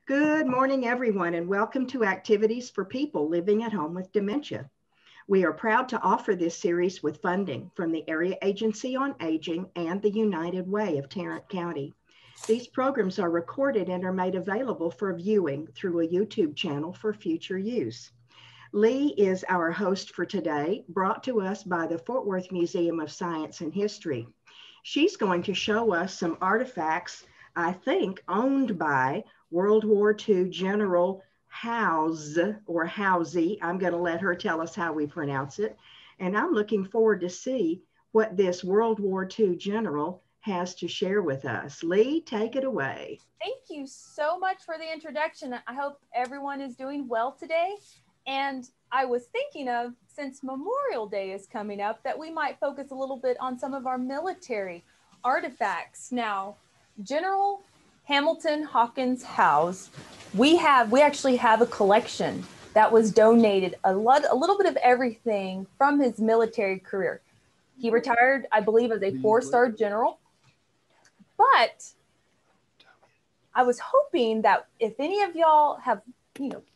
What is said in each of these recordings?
Good morning, everyone, and welcome to Activities for People Living at Home with Dementia. We are proud to offer this series with funding from the Area Agency on Aging and the United Way of Tarrant County. These programs are recorded and are made available for viewing through a YouTube channel for future use. Lee is our host for today, brought to us by the Fort Worth Museum of Science and History. She's going to show us some artifacts, I think, owned by World War II General House or Housey. I'm going to let her tell us how we pronounce it. And I'm looking forward to see what this World War II general has to share with us. Lee, take it away. Thank you so much for the introduction. I hope everyone is doing well today. And I was thinking of, since Memorial Day is coming up, that we might focus a little bit on some of our military artifacts. Now, General Hamilton Hawkins House, we actually have a collection that was donated, a little bit of everything from his military career. He retired, I believe, as a 4-star general. But I was hoping that if any of y'all have,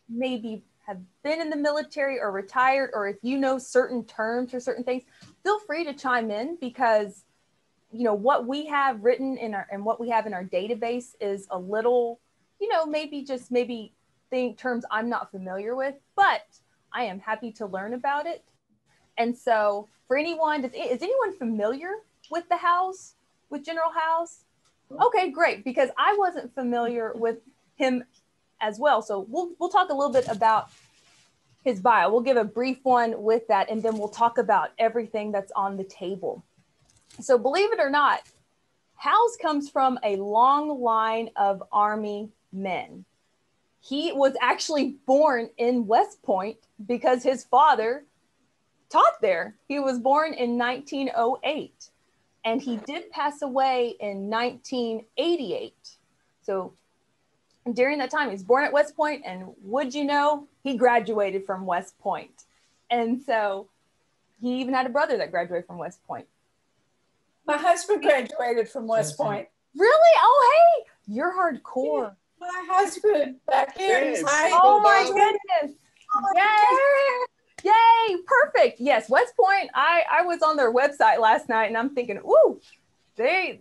maybe have been in the military or retired, or if you know certain terms or certain things, feel free to chime in, because what we have written and what we have in our database is a little, maybe think terms I'm not familiar with, but I am happy to learn about it. And so for anyone, is anyone familiar with the house, with General House? Okay, great, because I wasn't familiar with him as well. So we'll talk a little bit about his bio. We'll give a brief one with that, and then we'll talk about everything that's on the table. So believe it or not, House comes from a long line of Army men. He was actually born in West Point because his father taught there. He was born in 1908, and he did pass away in 1988. So during that time, he was born at West Point, and would you know, he graduated from West Point. And so he even had a brother that graduated from West Point. My husband graduated from West Point. Really? Oh, hey, you're hardcore. My husband back here. Yes. Oh my goodness. Yay. Yay. Perfect. Yes. West Point. I was on their website last night, and I'm thinking, ooh, they,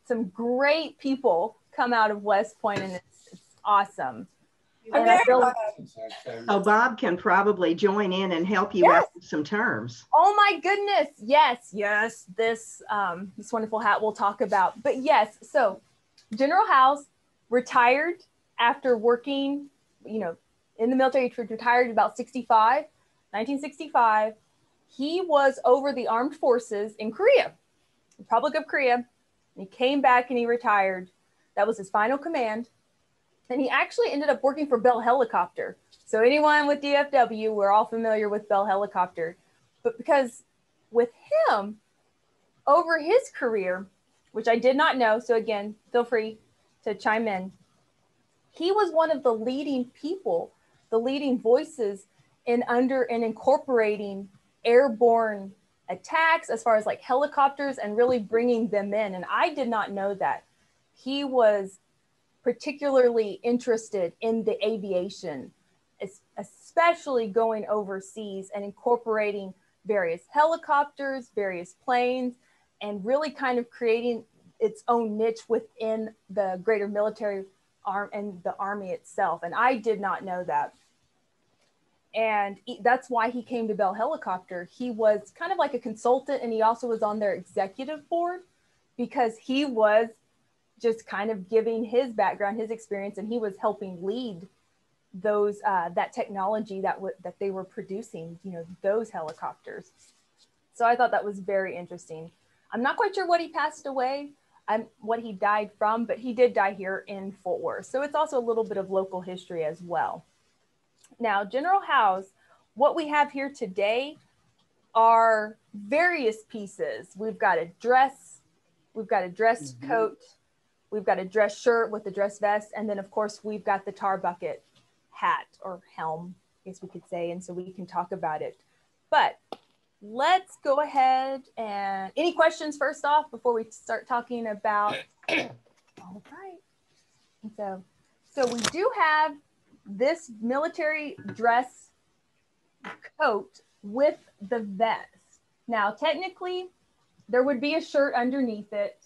some great people come out of West Point, and it's awesome. So Bob can probably join in and help you out with some terms. Oh my goodness. Yes. This wonderful hat we'll talk about. But yes, so General House retired after working, in the military. He retired about 1965. He was over the armed forces in Korea, Republic of Korea. He came back and he retired. That was his final command. And he actually ended up working for Bell Helicopter. So anyone with DFW, we're all familiar with Bell Helicopter. But because with him, over his career, which I did not know, so again, feel free to chime in, he was one of the leading people, the leading voices in incorporating airborne attacks as far as like helicopters and really bringing them in. And I did not know that. He was particularly interested in the aviation, especially going overseas and incorporating various helicopters, various planes, and really kind of creating its own niche within the greater military arm and the Army itself. And I did not know that. And that's why he came to Bell Helicopter. He was kind of like a consultant, and he also was on their executive board, because he was just kind of giving his background, his experience, and he was helping lead those that technology that they were producing, those helicopters. So I thought that was very interesting. I'm not quite sure what he passed away, what he died from, but he did die here in Fort Worth. So it's also a little bit of local history as well. Now, General House, what we have here today are various pieces. We've got a dress coat, we've got a dress shirt with a dress vest, and then of course we've got the tar bucket hat or helm, I guess we could say, and so we can talk about it. But let's go ahead and, any questions first off before we start talking about, all right. And so So we do have this military dress coat with the vest. Now, technically, there would be a shirt underneath it.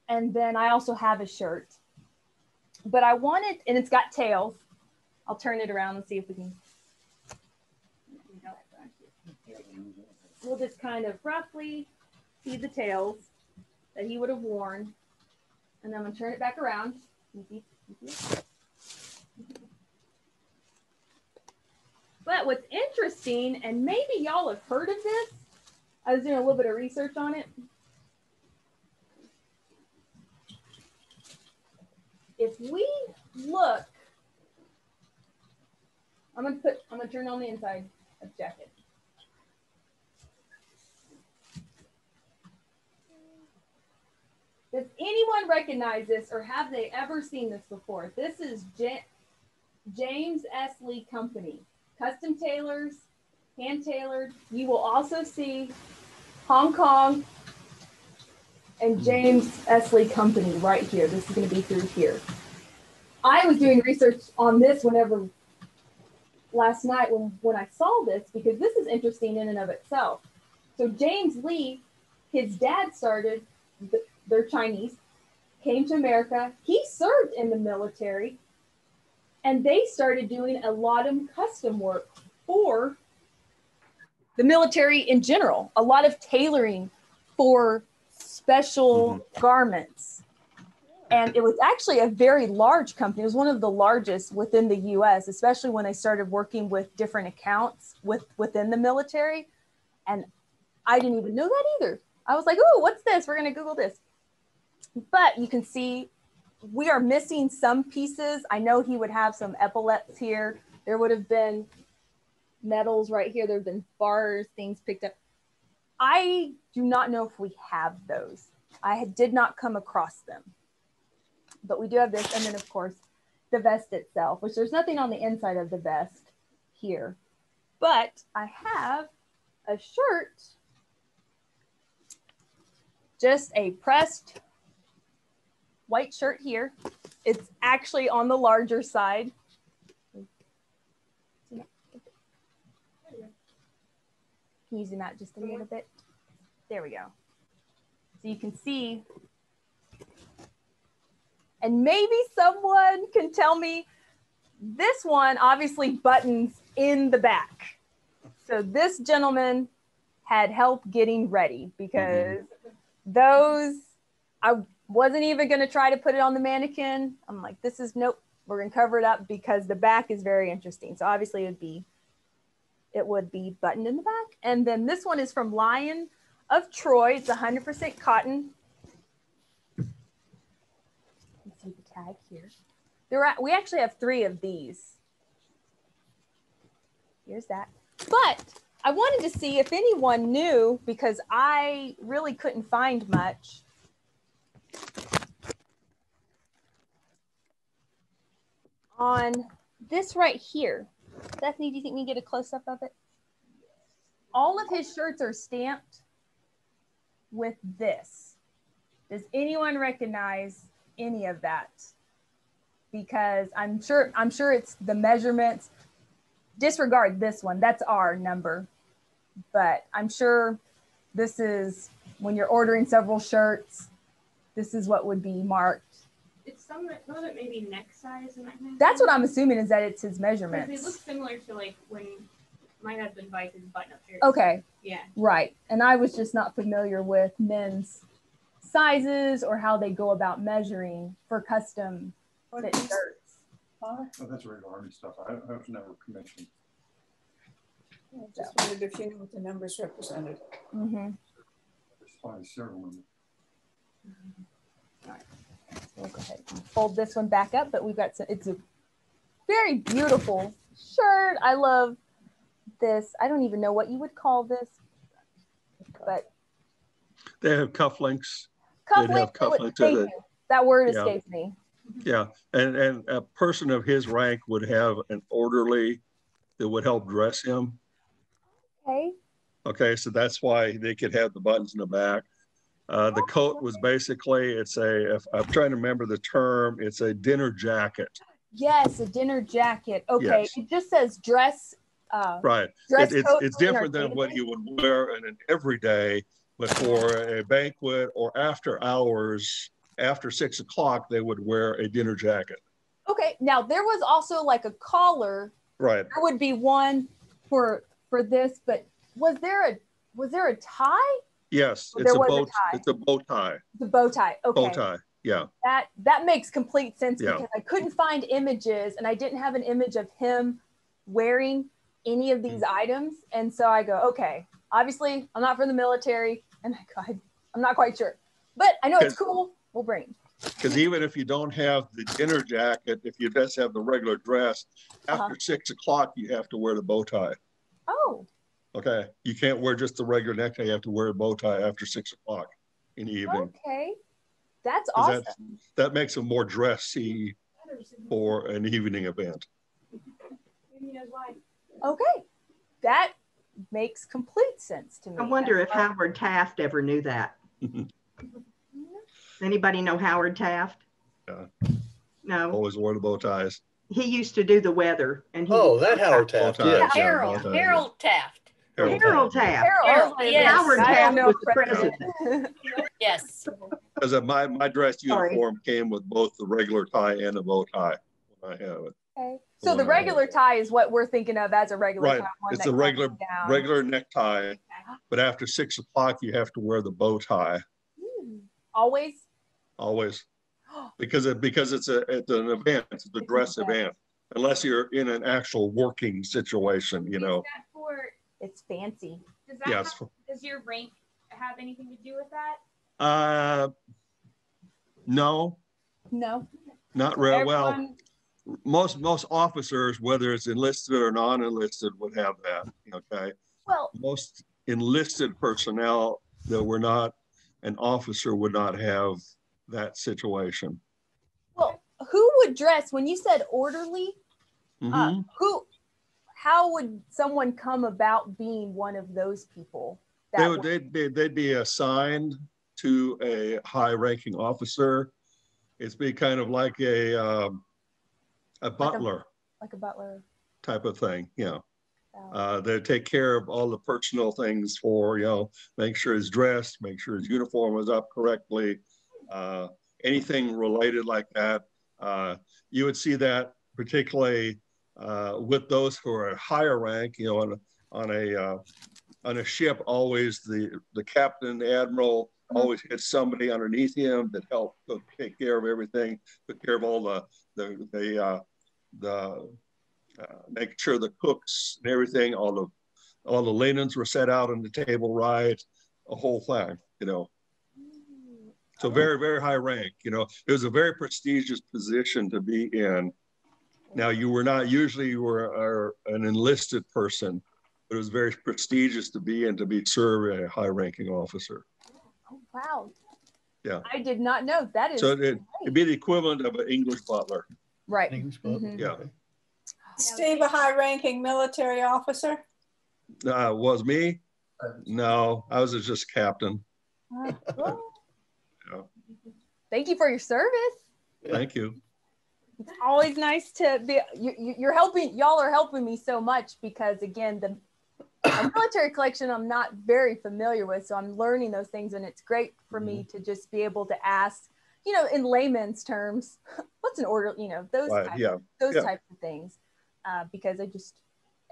And then I also have a shirt. But I wanted, and it's got tails. I'll turn it around and see if we can. We'll just kind of roughly see the tails that he would have worn. And then I'm going to turn it back around. But what's interesting, and maybe y'all have heard of this, I was doing a little bit of research on it. If we look, I'm gonna turn on the inside of the jacket. Does anyone recognize this, or have they ever seen this before? This is James S. Lee Company. Custom tailors, hand tailored. You will also see Hong Kong and James S. Lee Company right here. This is going to be through here. I was doing research on this last night when I saw this, because this is interesting in and of itself. So James Lee, his dad started, they're Chinese, came to America. He served in the military, and they started doing a lot of custom work for the military in general, a lot of tailoring for special garments. And it was actually a very large company. It was one of the largest within the US, especially when they started working with different accounts within the military. And I didn't even know that either. I was like, oh, what's this? We're gonna Google this. But you can see we are missing some pieces. I know he would have some epaulets here. There would have been medals right here. There have been bars, things picked up. I do not know if we have those. I did not come across them. But we do have this. And then, of course, the vest itself, which there's nothing on the inside of the vest here. But I have a shirt, just a pressed white shirt here. It's actually on the larger side. Can you zoom out just a little bit? There we go. So you can see, and maybe someone can tell me, this one obviously buttons in the back. So this gentleman had help getting ready, because those, I wasn't even going to try to put it on the mannequin. I'm like, this is, nope, we're going to cover it up, because the back is very interesting. So obviously it would be buttoned in the back. And then this one is from Lion of Troy. It's 100% cotton. Let's see the tag here. We actually have 3 of these. Here's that. But I wanted to see if anyone knew, because I really couldn't find much. On this right here. Bethany, do you think we can get a close-up of it? All of his shirts are stamped with this. Does anyone recognize any of that? Because I'm sure it's the measurements. Disregard this one, that's our number. But I'm sure this is, when you're ordering several shirts, this is what would be marked. It's some of it maybe neck size and that kind of That's thing. what I'm assuming, is that it's his measurements. They look similar to like when my husband buys his button up shirts. Okay. Yeah. Right. And I was just not familiar with men's sizes or how they go about measuring for custom fit shirts. Oh, that's regular Army stuff. I've never commissioned. I just wondered if you knew what the numbers represented. Mm-hmm. There's probably several of them. All right. We'll go ahead and fold this one back up, but we've got some, it's a very beautiful shirt. I love this. I don't even know what you would call this, but they have cufflinks. Cufflinks. That word escapes me. Yeah, and a person of his rank would have an orderly that would help dress him. Okay. Okay, so that's why they could have the buttons in the back. The coat was basically, if I'm trying to remember the term, it's a dinner jacket. Yes, a dinner jacket. Okay, Yes. it just says dress. Right. Dress code It's in our different than what database? you would wear in an everyday, but for a banquet or after hours, after 6 o'clock, they would wear a dinner jacket. Okay, now there was also like a collar. Right. There would be one for this, but was there a tie? Yes, Or it's there a was a bow. tie? It's a bow tie. The bow tie. Okay. Bow tie. Yeah. That makes complete sense Yeah. because I couldn't find images and I didn't have an image of him wearing any of these items. And so I go, okay, obviously I'm not from the military and I'm not quite sure, but I know it's cool. We'll bring it. Because even if you don't have the dinner jacket, if you just have the regular dress, after 6 o'clock, you have to wear the bow tie. Oh. Okay. You can't wear just the regular necktie. You have to wear a bow tie after 6 o'clock in the evening. Okay. That's awesome. That makes them more dressy for an evening event. Okay. That makes complete sense to me. I wonder if Howard Taft ever knew that. Anybody know Howard Taft? Yeah. No. Always wore the bow ties. He used to do the weather. And he that Howard Taft. Yeah, Yes. Harold Taft. Harold Taft. Yes. Howard Taft was the president. Yes. Because my dress uniform came with both the regular tie and the bow tie when I have it. Okay. So the regular tie is what we're thinking of as a regular tie. One It's that a comes regular necktie, but after 6 o'clock, you have to wear the bow tie. Always? Always. Because it's an event, it's a dress event. Unless you're in an actual working situation, you know. Is that for, It's fancy. does that Yes. does your rank have anything to do with that? No, No. not real well. Everyone- Most officers, whether it's enlisted or non-enlisted, would have that. Okay. Well, Most enlisted personnel that were not an officer would not have that situation. well, who would dress when you said orderly? Mhm. How would someone come about being one of those people? They'd be assigned to a high-ranking officer. It's be kind of like a butler, like a butler type of thing. They take care of all the personal things for, make sure he's dressed, make sure his uniform is up correctly, anything related like that. You would see that particularly with those who are higher rank, on a ship, always the captain, the admiral always had somebody underneath him that helped take care of everything, took care of all the make sure the cooks and everything, all the linens were set out on the table right, a whole thing, So very, very high rank, it was a very prestigious position to be in. Now you were an enlisted person, but it was very prestigious to be in, to serve a high ranking officer. Oh, wow. Yeah. I did not know that. So it'd be the equivalent of an English butler. Right. Yeah. Steve, a high-ranking military officer? Was me? No, I was just captain. Well, Yeah. thank you for your service. Thank you. It's always nice to be, you're helping, y'all are helping me so much because again, the military collection I'm not very familiar with, so I'm learning those things and it's great for me to just be able to ask, in layman's terms, what's an order, those types of things, because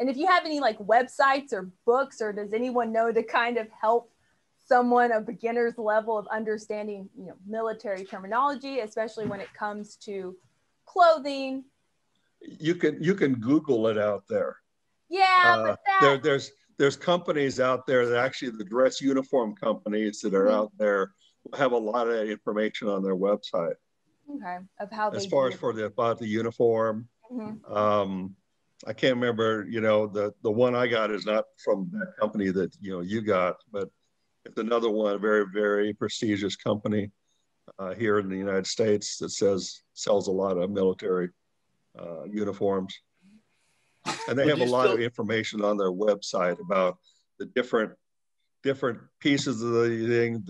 and if you have any like websites or books, or does anyone know to kind of help someone a beginner's level of understanding, military terminology, especially when it comes to clothing. You can Google it out there. Yeah, but there's companies out there that actually, the dress uniform companies that are out there have a lot of information on their website. Okay, of how as far as about the uniform. I can't remember, the one I got is not from that company that you got, but it's another one, a very, very prestigious company here in the United States that sells a lot of military uniforms. And they have a lot of information on their website about the different pieces of the thing,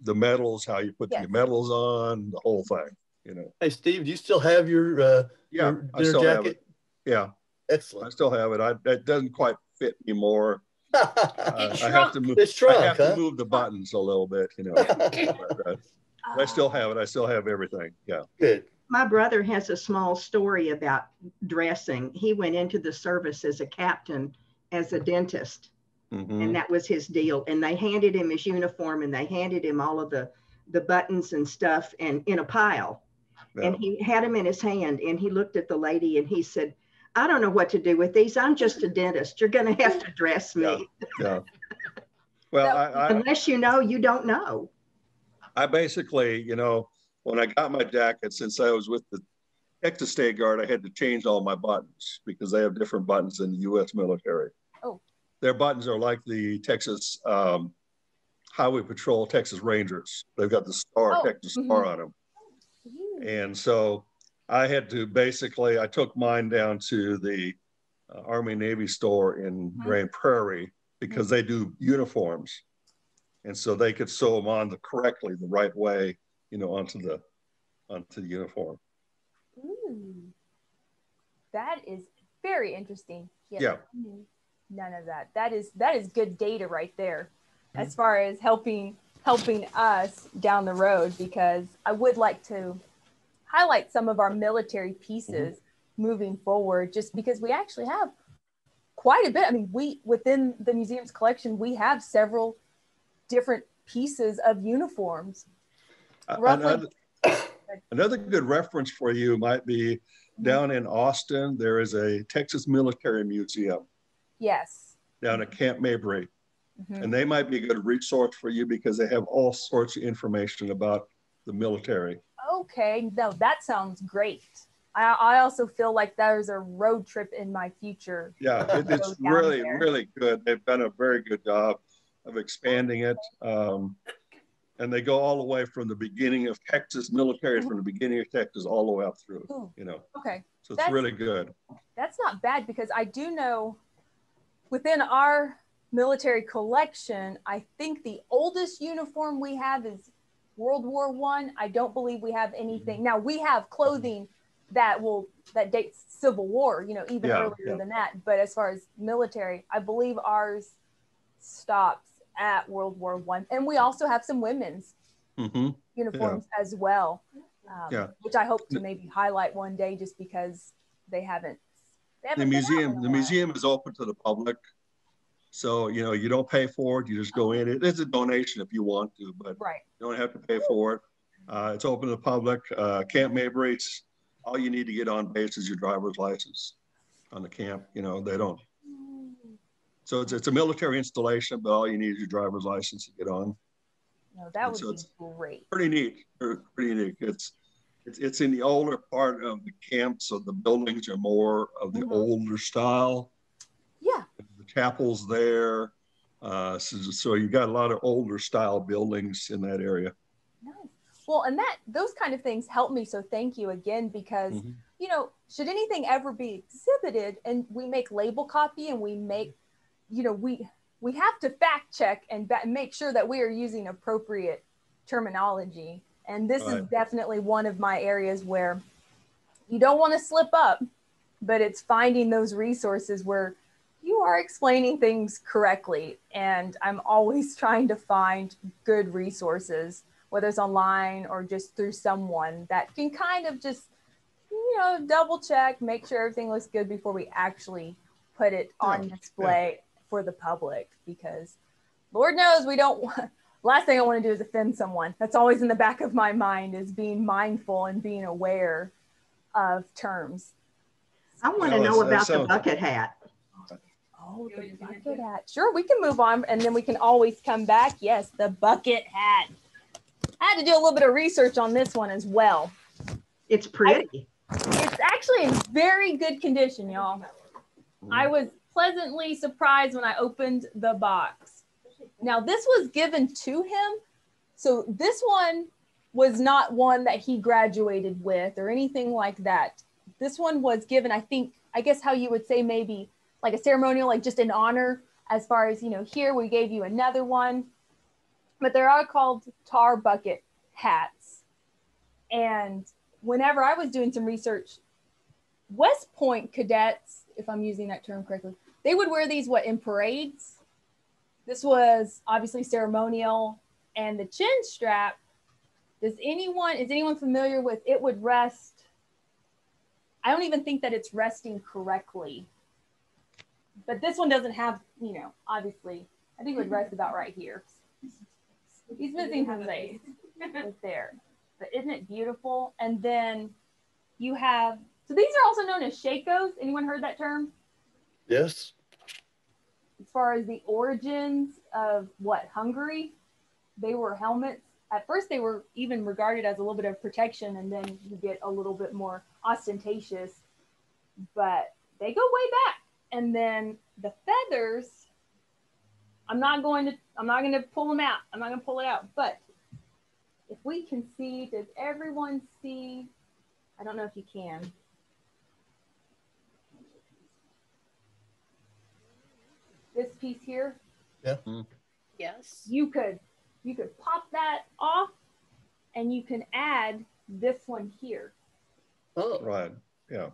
the medals, how you put Yes. your medals on, the whole thing, you know. Hey, Steve, do you still have your I dinner still jacket? have it. Yeah, Excellent. I still have it. It doesn't quite fit anymore. I have to move. It's shrunk, I have to move the buttons a little bit, you know. But I still have it. I still have everything. Yeah. Good. My brother has a small story about dressing. He went into the service as a captain, as a dentist, and that was his deal. And they handed him his uniform, and they handed him all of the buttons and stuff, and in a pile. Yeah. And he had them in his hand, and he looked at the lady, and he said, "I don't know what to do with these. I'm just a dentist. You're going to have to dress me." Yeah. Well, unless you know, you don't know. I basically, you know, when I got my jacket, since I was with the Texas State Guard, I had to change all my buttons because they have different buttons than the U.S. military. Oh. Their buttons are like the Texas Highway Patrol, Texas Rangers. They've got the star, Texas star on them. And so I had to basically, I took mine down to the Army Navy store in Grand Prairie because they do uniforms. And so they could sew them on correctly, the right way, you know, onto the uniform. Ooh. That is very interesting. Yeah. None of that. That is good data right there, as far as helping us down the road, because I would like to highlight some of our military pieces moving forward, just because we actually have quite a bit. I mean, within the museum's collection, we have several different pieces of uniforms. Another good reference for you might be down in Austin. There is a Texas Military Museum. Yes. Down at Camp Mabry. And they might be a good resource for you because they have all sorts of information about the military. Okay, no, that sounds great. I also feel like there's a road trip in my future. Yeah, it's really, really good. They've done a very good job of expanding it. And they go all the way from the beginning of Texas military, from the beginning of Texas all the way up through, you know. Okay. So it's really good. That's not bad, because I do know within our military collection, I think the oldest uniform we have is World War I. I don't believe we have anything. Now we have clothing that dates Civil War, you know, even earlier than that. But as far as military, I believe ours stops at World War I. And we also have some women's uniforms as well, which I hope to maybe highlight one day, just because they haven't the museum is open to the public. So, you know, you don't pay for it. You just go in. It is a donation if you want to, but you don't have to pay for it. It's open to the public. Camp Mabry, all you need to get on base is your driver's license on the camp. You know, they don't. So it's a military installation, but all you need is your driver's license to get on. No, that would be great. Pretty neat. Pretty neat. It's in the older part of the camp, so the buildings are more of the older style. Yeah. The chapel's there. So you got a lot of older style buildings in that area. Nice. Well, and those kind of things help me. So thank you again, because, you know, should anything ever be exhibited and we make label copy and we make, you know, we have to fact check and make sure that we are using appropriate terminology. And this is definitely one of my areas where you don't want to slip up, but it's finding those resources where you are explaining things correctly. And I'm always trying to find good resources, whether it's online or just through someone that can kind of just, you know, double check, make sure everything looks good before we actually put it on display for the public. Because Lord knows we don't want, last thing I want to do is offend someone. That's always in the back of my mind, is being mindful and being aware of terms. I want to know about the bucket hat. Oh, the bucket hat. Sure, we can move on and then we can always come back. Yes, the bucket hat. I had to do a little bit of research on this one as well. It's pretty. It's actually in very good condition, y'all. I was pleasantly surprised when I opened the box. Now, this was given to him. So this one was not one that he graduated with or anything like that. This one was given, I guess how you would say, maybe like a ceremonial, like just an honor, as far as, you know, here we gave you another one. but they're all called tar bucket hats. And whenever I was doing some research, West Point cadets, if I'm using that term correctly, they would wear these in parades. This was obviously ceremonial. And the chin strap, is anyone familiar with it would rest? I don't even think that it's resting correctly. But this one doesn't have, obviously, I think it would rest about right here. He's missing some space right there. But isn't it beautiful? And then you have, so these are also known as shakos. Anyone heard that term? Yes. As far as the origins of Hungary, they were helmets. At first, they were even regarded as a little bit of protection, and then you get a little bit more ostentatious, but they go way back. And then the feathers, I'm not going to pull them out. I'm not going to pull it out, but if we can see, does everyone see? I don't know if you can. This piece here? Yeah. Yes. You could pop that off and you can add this one here. Oh, Right. Yeah.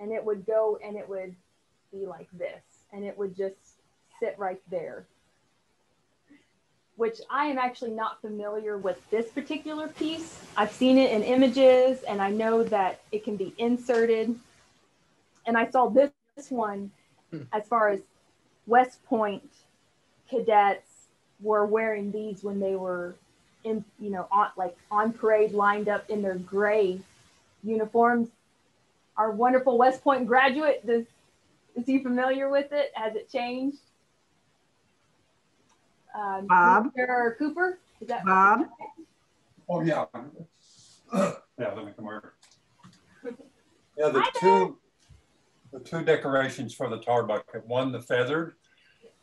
And it would go and it would be like this and it would just sit right there. Which I am actually not familiar with this particular piece. I've seen it in images and I know that it can be inserted. And I saw this one as far as West Point cadets were wearing these when they were in, on parade, lined up in their gray uniforms. Our wonderful West Point graduate, is he familiar with it? Has it changed? Bob? Mr. Cooper? Is that Bob? Oh, yeah. Yeah, let me come over. Yeah, the two decorations for the tar bucket. One, the feathered,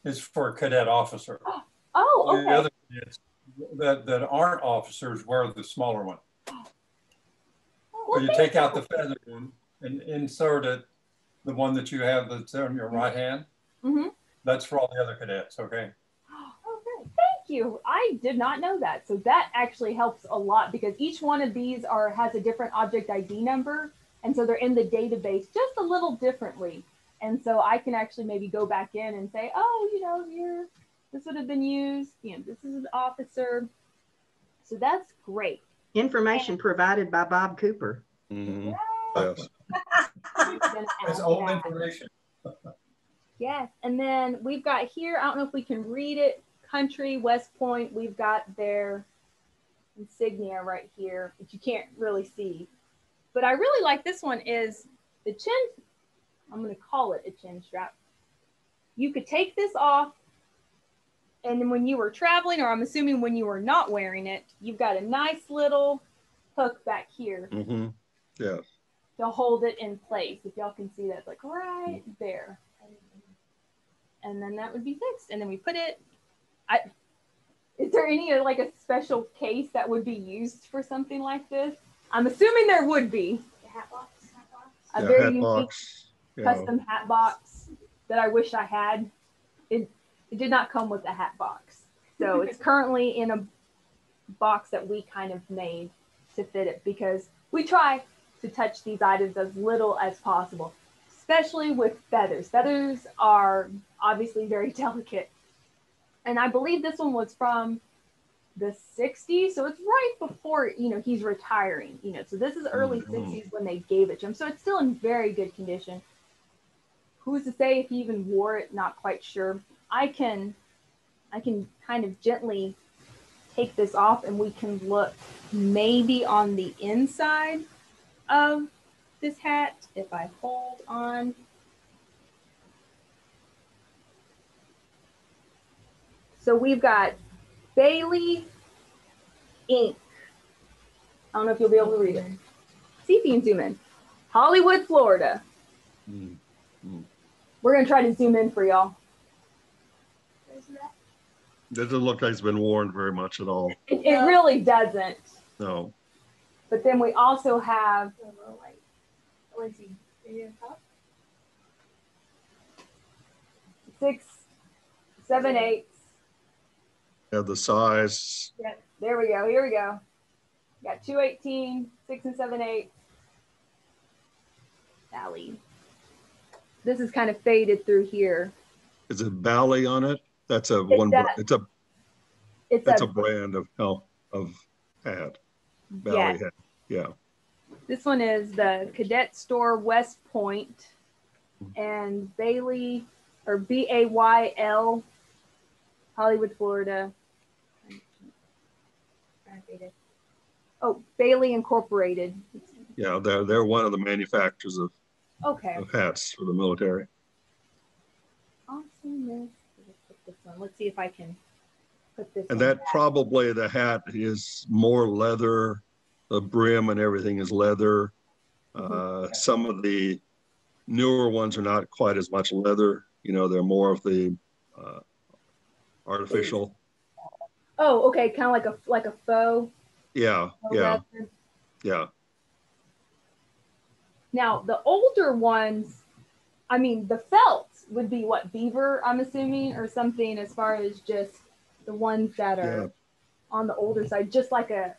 is for a cadet officer. Oh, okay. The other cadets that aren't officers wear the smaller one. So you take out the feathered one and insert it, the one that you have that's on your right hand. Mm-hmm. That's for all the other cadets, okay? Okay, thank you. I did not know that. So that actually helps a lot because each one of these has a different object ID number. And so they're in the database just a little differently. And so I can actually maybe go back in and say, oh, this would have been used. This is an officer. So that's great. Information provided by Bob Cooper. Mm-hmm. Yes. Yes. It's old information. Yes, and then we've got here, I don't know if we can read it, Country, West Point, we've got their insignia right here, which you can't really see. But I really like this one is the chin, I'm gonna call it a chin strap. You could take this off, and then when you were traveling, or I'm assuming when you were not wearing it, you've got a nice little hook back here. Mm-hmm. Yes. To hold it in place. If y'all can see that, like right there. And then that would be fixed. And then we put it, is there any like a special case that would be used for something like this? I'm assuming there would be. The hat box. A Yeah, very hat unique box, custom hat box that I wish I had. It did not come with a hat box. So it's currently in a box that we kind of made to fit it because we try to touch these items as little as possible, especially with feathers. Feathers are obviously very delicate. And I believe this one was from the 60s. So it's right before, he's retiring, so this is early 60s when they gave it to him. So it's still in very good condition. Who's to say if he even wore it? Not quite sure. I can kind of gently take this off and we can look maybe on the inside of this hat. If I hold on. So we've got Bailey ink. I don't know if you'll be able to read it. See if you can zoom in. Hollywood, Florida. We're gonna try to zoom in for y'all. Doesn't look like it's been worn very much at all. It really doesn't. No. But then we also have 6, 7/8 have the size. Yeah, there we go. Here we go. Got 218, 6 and 7/8. Valley. This is kind of faded through here. Is it Bally on it? That's a That's a brand of hat. Bally hat. Yeah. This one is the Cadet Store West Point and Bailey or BAYL, Hollywood, Florida. Oh, Bailey Incorporated. Yeah, they're one of the manufacturers of hats for the military. Awesome. Let's see if I can put this. And that probably the hat is more leather. The brim and everything is leather. Some of the newer ones are not quite as much leather. You know, they're more of the artificial. Oh, okay, kind of like a faux. Yeah, yeah, yeah. Now the older ones, I mean, the felt would be what, beaver, I'm assuming, or something, as far as just the ones that are on the older side, just like a.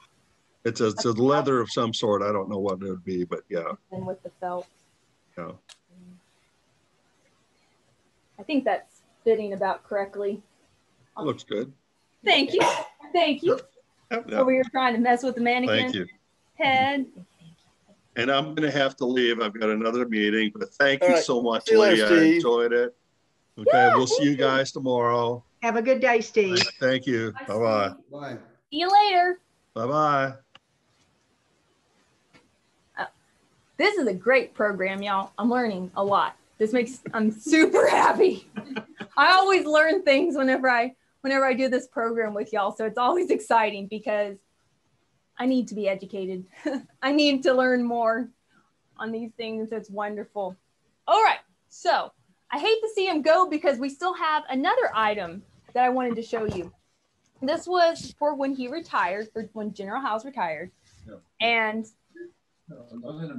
It's a leather of some sort. I don't know what it would be, but yeah. And with the felt. Yeah. I think that's fitting about correctly. Looks good. Thank you. Thank you. Yep. Over here trying to mess with the mannequin. Thank you. Head. And I'm going to have to leave. I've got another meeting, but thank you so much, See you Lee. later, I Steve. enjoyed it. Okay, Yeah, we'll see you guys tomorrow. Have a good day, Steve. Thank you. Bye-bye. Bye. See you later. Bye-bye. This is a great program, y'all. I'm learning a lot. I'm super happy. I always learn things whenever I do this program with y'all. So it's always exciting because I need to be educated. I need to learn more on these things. It's wonderful. All right. So I hate to see him go because we still have another item that I wanted to show you. This was for when he retired, for when General House retired. And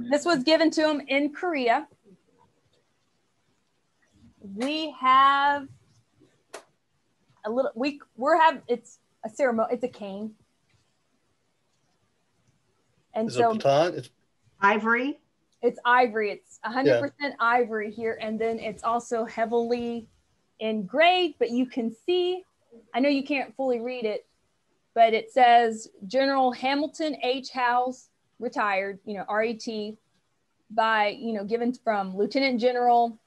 this was given to him in Korea. We have a little, it's a ceremony, it's a cane. And Is so it Baton? It's Ivory. it's ivory. It's 100% ivory here. And then it's also heavily engraved, but you can see, I know you can't fully read it, but it says General Hamilton H. House, retired, RET, by, given from Lieutenant General,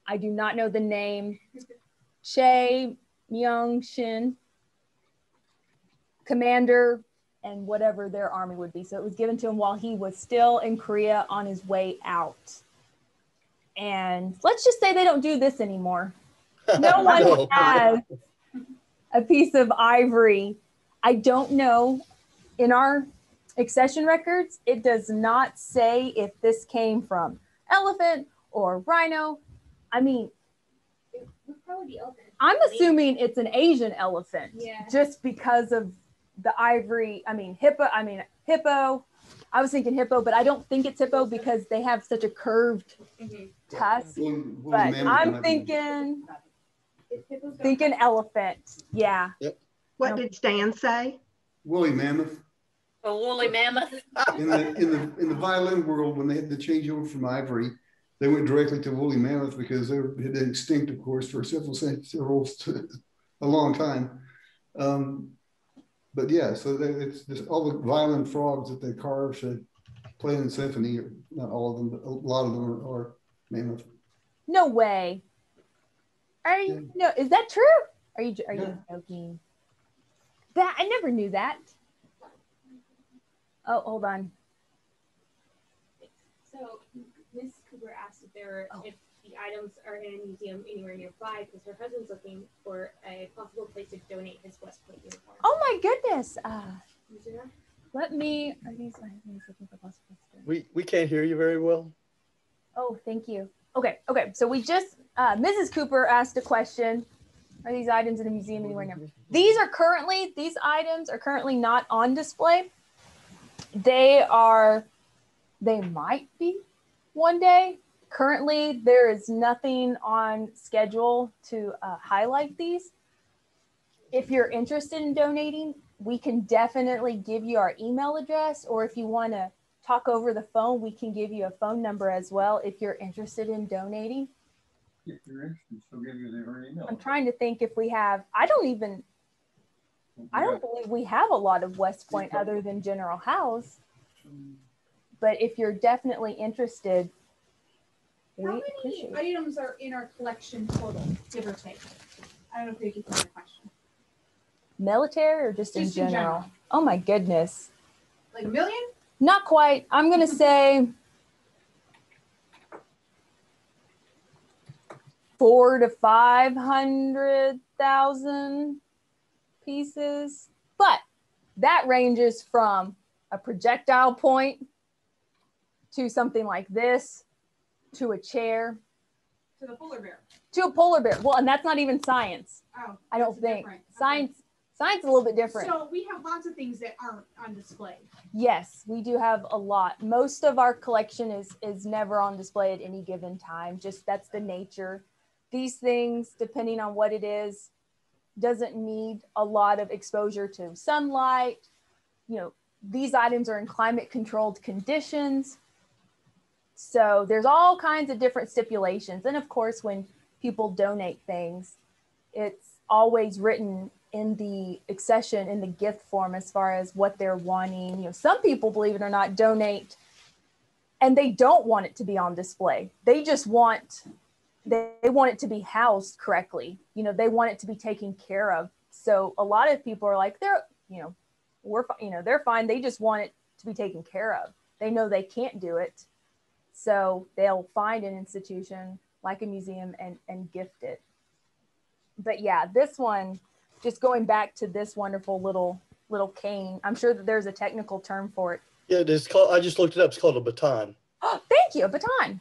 I do not know the name, Che Myung Shin, commander, and whatever their army would be. So it was given to him while he was still in Korea on his way out. And let's just say they don't do this anymore. No one has a piece of ivory. I don't know. In our accession records, it does not say if this came from elephant or rhino. I mean, It would probably be elephant. I'm assuming it's an Asian elephant, just because of the ivory. Hippo. I was thinking hippo, but I don't think it's hippo because they have such a curved tusk. But I'm thinking elephant. Yeah. What did Stan say? Woolly mammoth. A woolly mammoth. In the violin world, when they had to change over from ivory, they went directly to woolly mammoth because they had been extinct, of course, for a long time. But yeah, so it's just all the violin frogs that they carve to play in the symphony. Not all of them, but a lot of them are mammoth. No way. Are you? No, is that true? Are you joking? That I never knew that. Oh, hold on. So Ms. Cooper asked if the items are in a museum anywhere nearby because her husband's looking for a possible place to donate his West Point uniform. Oh my goodness. Let me. Are these items looking for possible? we can't hear you very well. Oh, thank you. Okay. So we just Mrs. Cooper asked a question. Are these items in a museum anywhere near? These items are currently not on display. They might be one day. Currently, there is nothing on schedule to highlight these. if you're interested in donating, we can definitely give you our email address, or if you want to talk over the phone, we can give you a phone number as well if you're interested in donating. If you're interested, she'll give you her email. I'm trying to think if we have, I don't believe we have a lot of West Point other than General House. But if you're definitely interested, how many items are in our collection total, give or take? I don't know if you can answer the question. Military or just in general? Oh my goodness. Like a million? Not quite. I'm going to say 400,000 to 500,000 pieces. But that ranges from a projectile point to something like this, to a chair. To the polar bear. To a polar bear. Well, and that's not even science. Oh, I don't think. Different. Science is a little bit different. So we have lots of things that aren't on display. Yes, we do have a lot. Most of our collection is never on display at any given time. Just that's the nature. These things, depending on what it is, doesn't need a lot of exposure to sunlight. You know, these items are in climate controlled conditions. So there's all kinds of different stipulations. And of course, when people donate things, it's always written in the accession, in the gift form, as far as what they're wanting. You know, some people, believe it or not, donate and they don't want it to be on display. They just want, they want it to be housed correctly. You know, they want it to be taken care of. So a lot of people are like, they're fine. They just want it to be taken care of. They know they can't do it. So they'll find an institution like a museum and gift it. But yeah, this one, just going back to this wonderful little cane, I'm sure that there's a technical term for it. Yeah, it is called, I just looked it up. It's called a baton. Oh, thank you, a baton.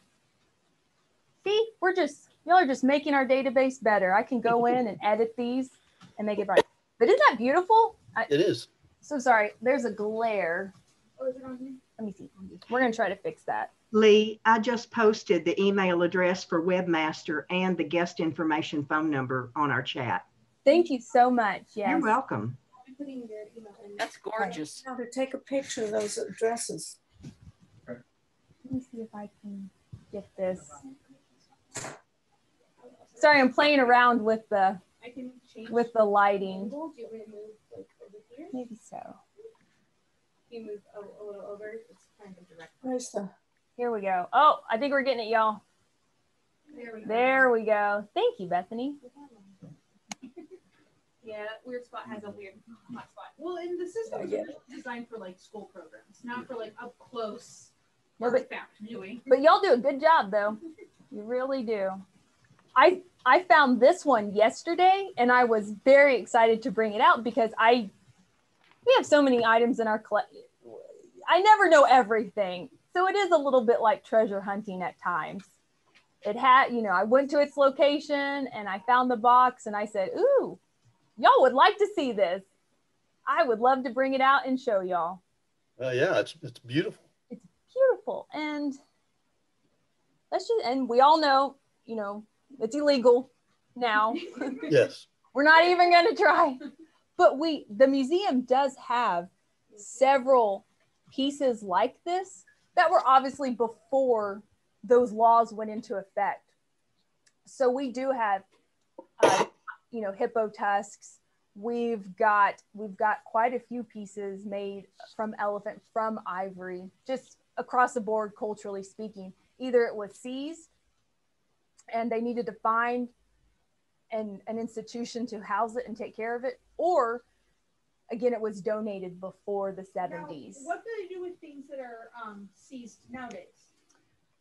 See, y'all are just making our database better. I can go in and edit these and make it right. But isn't that beautiful? It is. So sorry, there's a glare. Oh, is it on here? Let me see. We're gonna try to fix that. Lee, I just posted the email address for Webmaster and the guest information phone number on our chat. Thank you so much. Yes. You're welcome. I'm putting your email in. That's gorgeous. Now to take a picture of those addresses. Let me see if I can get this. Sorry, I'm playing around with the lighting. Do you want me to move like over here? Maybe so. You move a little over. It's kind of direct. Where's the? Here we go. Oh, I think we're getting it, y'all. There we go. Thank you, Bethany. Yeah, that weird spot has a weird hot spot. Well, and the system is designed for like school programs, not for like up close artifact viewing. But y'all do a good job though. You really do. I found this one yesterday and I was very excited to bring it out because we have so many items in our collection. I never know everything. So it is a little bit like treasure hunting at times. It had, I went to its location and I found the box and I said, ooh, y'all would like to see this. I would love to bring it out and show y'all. Yeah, it's beautiful. It's beautiful. And we all know, it's illegal now. Yes. We're not even going to try. But the museum does have several pieces like this that were obviously before those laws went into effect. So we do have, hippo tusks. We've got quite a few pieces made from elephant, from ivory, just across the board, culturally speaking. Either it was seized and they needed to find an institution to house it and take care of it, or again, it was donated before the 70s. Now, what do they do with things that are seized nowadays?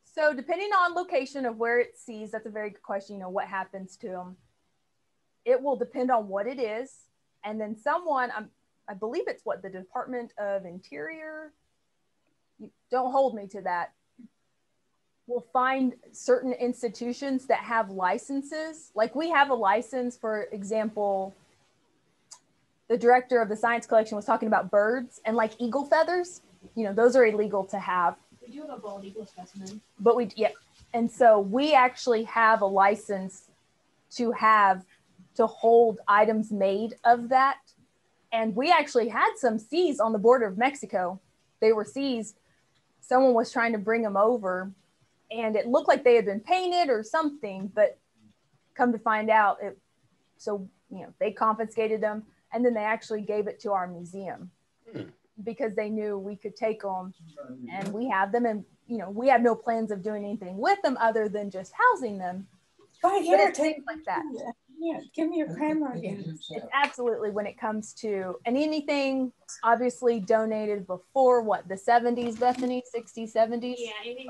So depending on location of where it's seized, that's a very good question. What happens to them? It will depend on what it is. And then I believe it's the Department of Interior, don't hold me to that, will find certain institutions that have licenses. Like we have a license, for example, the director of the science collection was talking about birds and like eagle feathers, those are illegal to have. We do have a bald eagle specimen. But and so we actually have a license to have to hold items made of that. And we actually had some seized on the border of Mexico. They were seized. Someone was trying to bring them over, and it looked like they had been painted or something, but come to find out, they confiscated them, and then they actually gave it to our museum because they knew we could take them, and we have them, and we have no plans of doing anything with them other than just housing them. Right here, things like that. Yeah, give me your camera again. It's absolutely, when it comes to, and anything obviously donated before what, the 70s, Bethany, 60s, 70s? Yeah, anything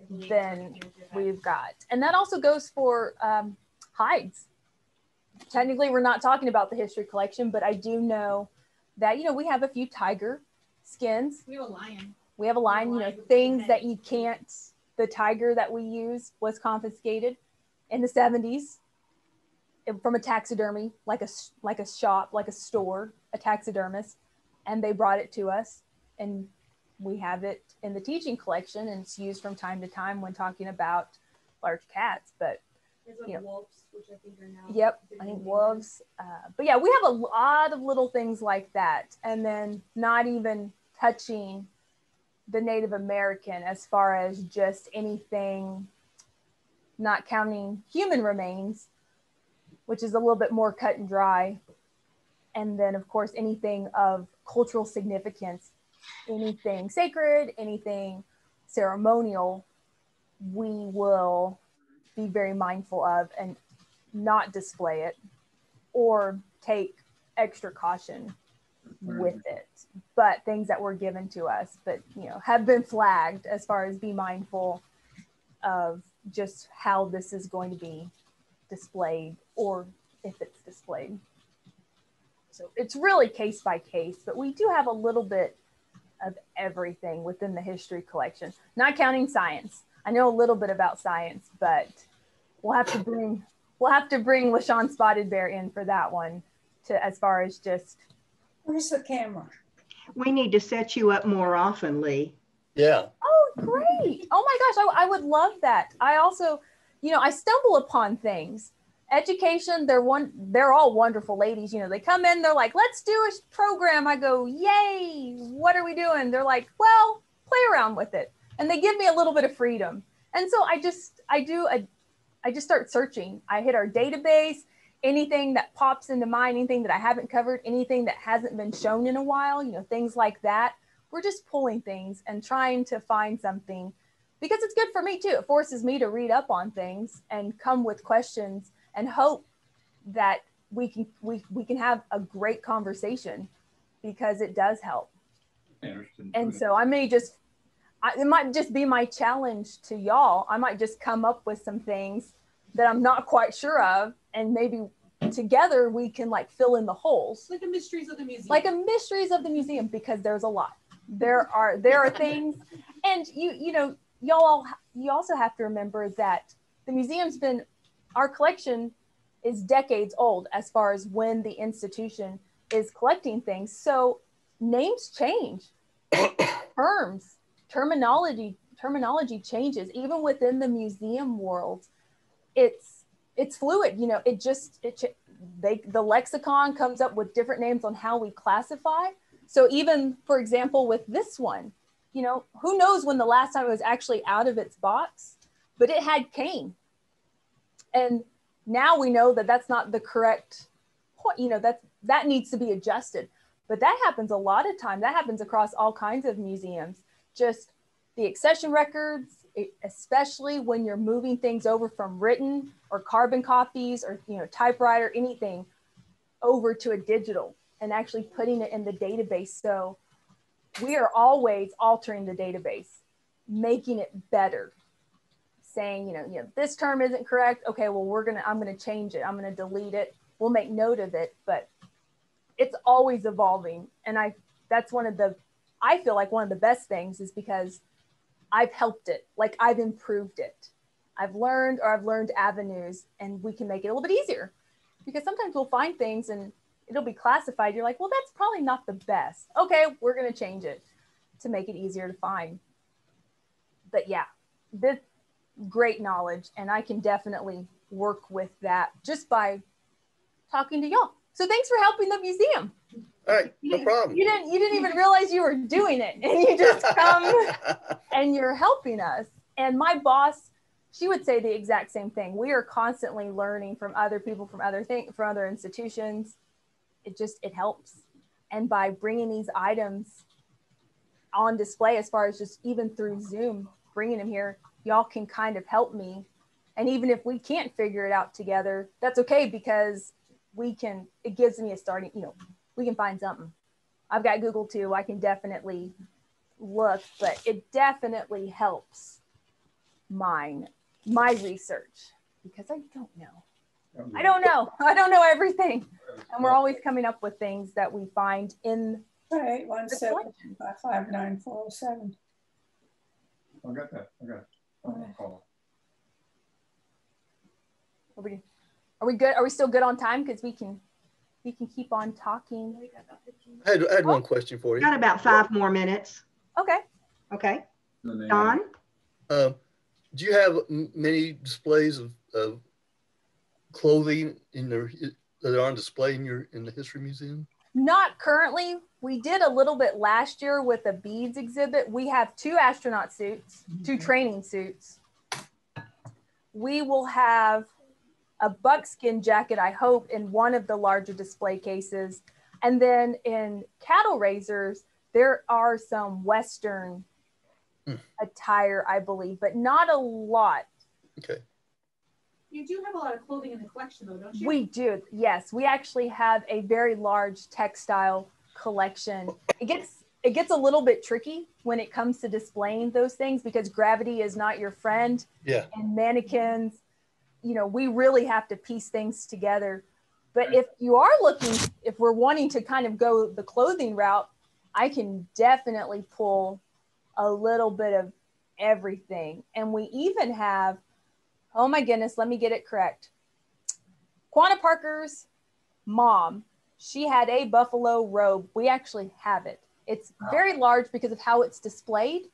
then we've got, and that also goes for hides. Technically, we're not talking about the history collection, but I do know that, we have a few tiger skins. We have a lion. We have a lion, things that you can't, the tiger that we use was confiscated in the 70s from a taxidermy, like a shop, like a store, a taxidermist, and they brought it to us, and we have it in the teaching collection, and it's used from time to time when talking about large cats. But wolves, which I think are now. Yep, I think wolves. But yeah, we have a lot of little things like that, and then not even touching the Native American as far as just anything, not counting human remains, which is a little bit more cut and dry. And then of course, anything of cultural significance, anything sacred, anything ceremonial, we will be very mindful of and not display it or take extra caution with it. But things that were given to us, but have been flagged as far as be mindful of just how this is going to be displayed or if it's displayed. So it's really case by case, but we do have a little bit of everything within the history collection, not counting science. I know a little bit about science, but we'll have to bring LaShawn Spotted Bear in for that one, to as far as just. Where's the camera? We need to set you up more often, Lee. Yeah. Oh, great. Oh my gosh, I would love that. I also, I stumble upon things. Education, they're all wonderful ladies. They come in, they're like, let's do a program. I go, yay, what are we doing? They're like, well, play around with it. And they give me a little bit of freedom. And so I just start searching. I hit our database, anything that pops into mind, anything that I haven't covered, anything that hasn't been shown in a while, things like that. We're just pulling things and trying to find something, because it's good for me too. It forces me to read up on things and come with questions and hope that we can have a great conversation, because it does help. And so it might just be my challenge to y'all. I might just come up with some things that I'm not quite sure of, and maybe together we can fill in the holes. Like a mysteries of the museum. Like a mysteries of the museum, because there's a lot. There are things, and you also have to remember that the museum's our collection is decades old as far as when the institution is collecting things. So names change, terminology changes, even within the museum world. It's fluid, the lexicon comes up with different names on how we classify. So even, for example, with this one, who knows when the last time it was actually out of its box, but it had cane. And now we know that that's not the correct point, that needs to be adjusted. But that happens a lot of time. That happens across all kinds of museums. Just the accession records, especially when you're moving things over from written or carbon copies or typewriter, anything over to a digital, and actually putting it in the database. So we are always altering the database, making it better, saying, this term isn't correct. Okay, well, I'm gonna change it. I'm gonna delete it. We'll make note of it, but it's always evolving. And that's I feel like one of the best things is because I've helped it, I've improved it. I've learned avenues, and we can make it a little bit easier, because sometimes we'll find things and it'll be classified. You're like, well, that's probably not the best. Okay, we're going to change it to make it easier to find. But yeah, great knowledge, and I can definitely work with that just by talking to y'all. So thanks for helping the museum. All right, no problem. You didn't even realize you were doing it, and you just come and you're helping us. And my boss, she would say the exact same thing. We are constantly learning from other people, from other institutions. It helps. And by bringing these items on display, as far as just even through Zoom, bringing them here, y'all can kind of help me. And even if we can't figure it out together, that's okay, because it gives me a starting, we can find something. I've got Google too. I can definitely look, but it definitely helps my research, because I don't know. I don't know everything. And we're always coming up with things that we find in 817 by 59407. I got that. I got it. Are we good? Are we still good on time? Because we can keep on talking. I had one question for you. Got about 5 more minutes. Okay. Okay. Don? Do you have many displays of clothing that are on display in the History Museum? Not currently. We did a little bit last year with a beads exhibit. We have 2 astronaut suits, 2 training suits. We will have a buckskin jacket, I hope, in one of the larger display cases. And then in cattle raisers, there are some Western attire, I believe, but not a lot. Okay. You do have a lot of clothing in the collection, though, don't you? We do, yes. We actually have a very large textile collection. It gets a little bit tricky when it comes to displaying those things, because gravity is not your friend. Yeah. And mannequins, we really have to piece things together. But if we're wanting to kind of go the clothing route, I can definitely pull a little bit of everything. And we even have, oh my goodness, let me get it correct. Quanah Parker's mom, she had a buffalo robe. We actually have it. It's very large because of how it's displayed.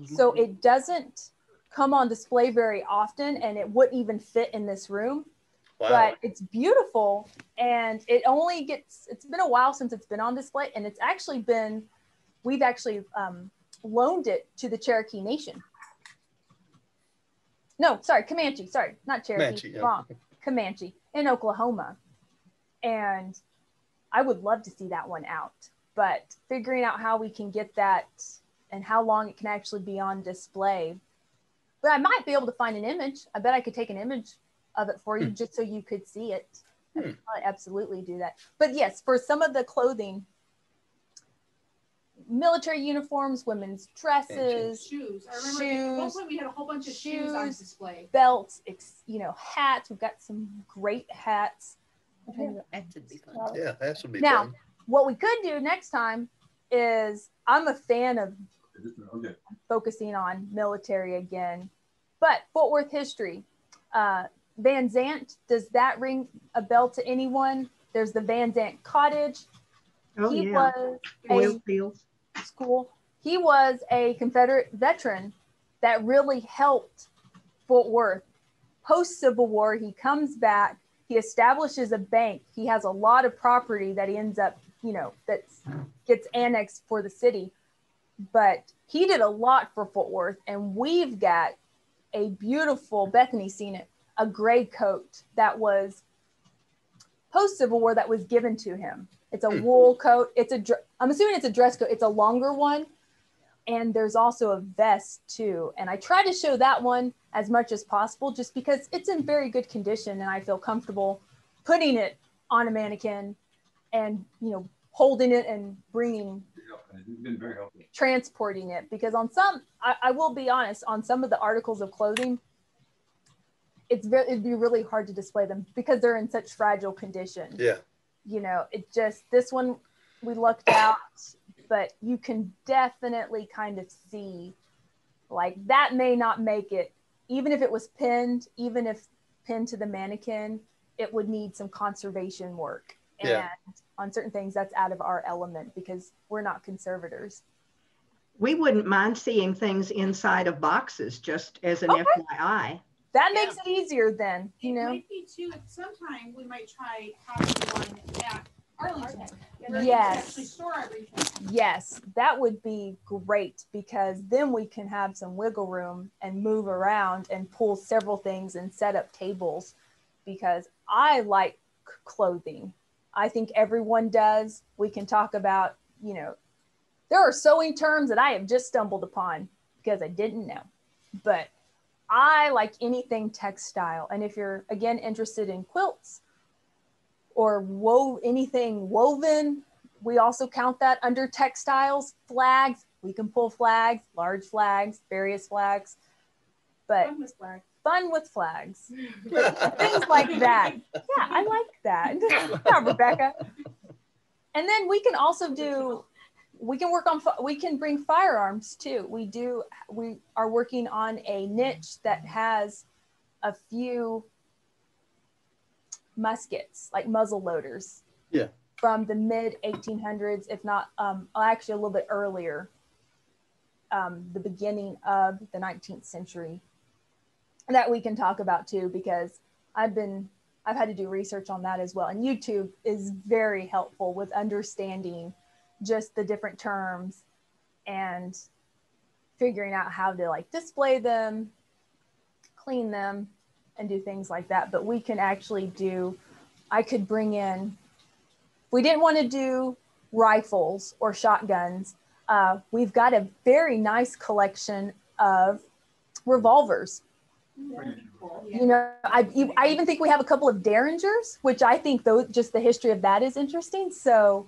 So it doesn't come on display very often, and it wouldn't even fit in this room. Wow. But it's beautiful, and it's been a while since it's been on display, and we've actually loaned it to the Cherokee Nation. No, sorry, Comanche, sorry, not Cherokee, wrong. Comanche in Oklahoma. And I would love to see that one out, but figuring out how we can get that and how long it can actually be on display. But I might be able to find an image. I bet I could take an image of it for you just so you could see it. I could probably absolutely do that. But yes, for some of the clothing, military uniforms, women's dresses, shoes. I remember at one point we had a whole bunch of shoes on display. Belts, hats. We've got some great hats. That would be fun. Yeah, that would be now, fun. What we could do next time is, I'm a fan of focusing on military again, but Fort Worth history. Van Zant, does that ring a bell to anyone? There's the Van Zant Cottage. He was He was a Confederate veteran that really helped Fort Worth. Post-Civil War, he comes back, he establishes a bank. He has a lot of property that he ends up, that gets annexed for the city. But he did a lot for Fort Worth, and we've got a beautiful, Bethany's seen it, a gray coat that was post-Civil War that was given to him. It's a wool coat. I'm assuming it's a dress coat. It's a longer one. And there's also a vest too. And I try to show that one as much as possible, just because it's in very good condition and I feel comfortable putting it on a mannequin and, holding it and transporting it. Because on some, I will be honest, on some of the articles of clothing, it'd be really hard to display them because they're in such fragile condition. Yeah. This one we looked out, but you can definitely kind of see, like, that may not make it, even if it was pinned, even if pinned to the mannequin, it would need some conservation work. And on certain things, that's out of our element because we're not conservators. We wouldn't mind seeing things inside of boxes, just as an Okay. FYI. That makes it easier then, you know. It might be too, sometime we might try having one at Arlington. where you can Yes. actually store everything. Yes, that would be great, because then we can have some wiggle room and move around and pull several things and set up tables, because I like clothing. I think everyone does. We can talk about, you know, there are sewing terms that I have just stumbled upon because I didn't know, but I like anything textile. And if you're, again, interested in quilts or anything woven, we also count that under textiles. Flags, we can pull flags, large flags, various flags, but fun with flags, things like that. Yeah, I like that. Yeah, Rebecca. And then we can also do, we can bring firearms too. We are working on a niche that has a few muskets, like muzzle loaders. Yeah. From the mid 1800s, if not, actually a little bit earlier, the beginning of the 19th century, that we can talk about too, because I've had to do research on that as well. And YouTube is very helpful with understanding just the different terms and figuring out how to like display them, clean them, and do things like that. But we can actually I could bring in, if we didn't want to do rifles or shotguns, we've got a very nice collection of revolvers. You know, I even think we have a couple of Derringers, which I think just the history of that is interesting. So,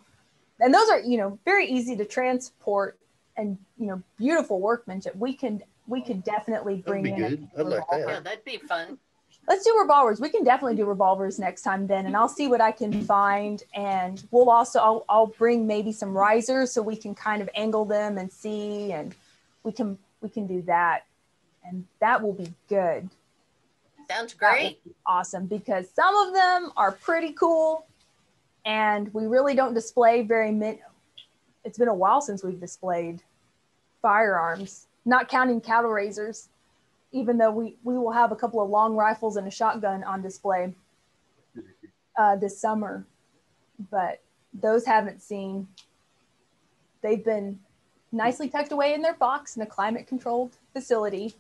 and those are, you know, very easy to transport and, you know, beautiful workmanship. We could definitely bring in. That'd be good. I'd like that. Yeah, that'd be fun. Let's do revolvers. We can definitely do revolvers next time then, and I'll see what I can find. And we'll also, I'll bring maybe some risers so we can kind of angle them and see, and we can do that. And that will be good. Sounds great. Awesome, because some of them are pretty cool, and we really don't display very many. It's been a while since we've displayed firearms, not counting cattle raisers, even though we will have a couple of long rifles and a shotgun on display this summer. But those haven't seen, they've been nicely tucked away in their box in a climate controlled facility.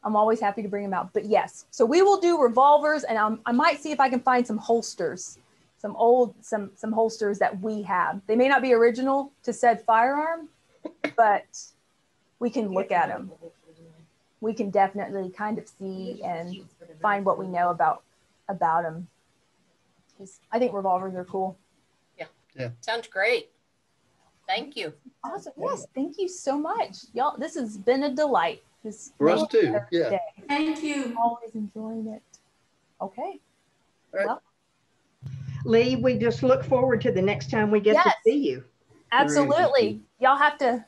I'm always happy to bring them out. But yes, so we will do revolvers, and I might see if I can find some holsters, some holsters that we have. They may not be original to said firearm, but we can look at them. We can definitely kind of see and find what we know about them. I think revolvers are cool. Yeah. Sounds great. Thank you. Awesome. Yes, thank you so much. Y'all, this has been a delight. For us too. Yeah. Thank you. Always enjoying it. Okay. Right. Well, Lee, we just look forward to the next time we get to see you. Absolutely. Y'all have to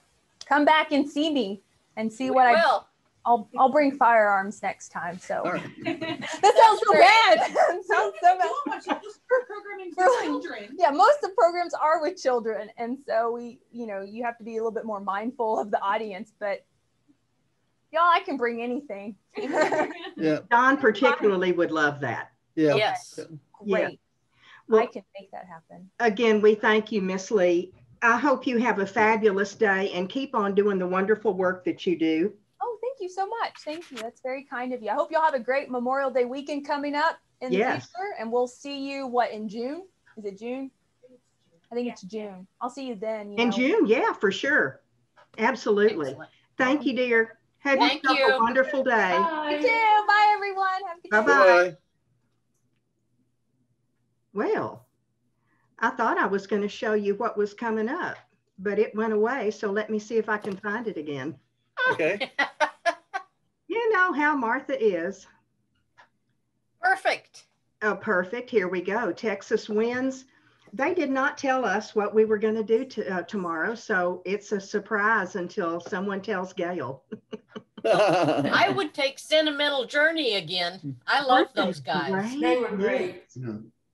come back and see me and see what I'll bring firearms next time. So All right. that sounds so bad. That sounds so bad. Just programming for children. Yeah, most of the programs are with children, and so you have to be a little bit more mindful of the audience. But y'all, I can bring anything. Yeah. Don particularly would love that. Yeah. Yes. Great. Yeah. Well, I can make that happen. Again, we thank you, Miss Lee. I hope you have a fabulous day and keep on doing the wonderful work that you do. Oh, thank you so much. Thank you. That's very kind of you. I hope y'all have a great Memorial Day weekend coming up in the future, and we'll see you, in June? Is it June? I think it's June. I'll see you then. In June, yeah, for sure. Absolutely. Excellent. Thank you, dear. Have Thank yourself you. a wonderful day. You too. Bye, everyone. Have a good day. Bye-bye. Bye. Well, I thought I was going to show you what was coming up, but it went away. So let me see if I can find it again. Okay. You know how Martha is. Perfect. Oh, perfect. Here we go. Texas winds. They did not tell us what we were going to do tomorrow, so it's a surprise until someone tells Gail. I would take Sentimental Journey again. I love those guys. Great. They were great.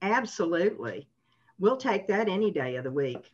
Absolutely. We'll take that any day of the week.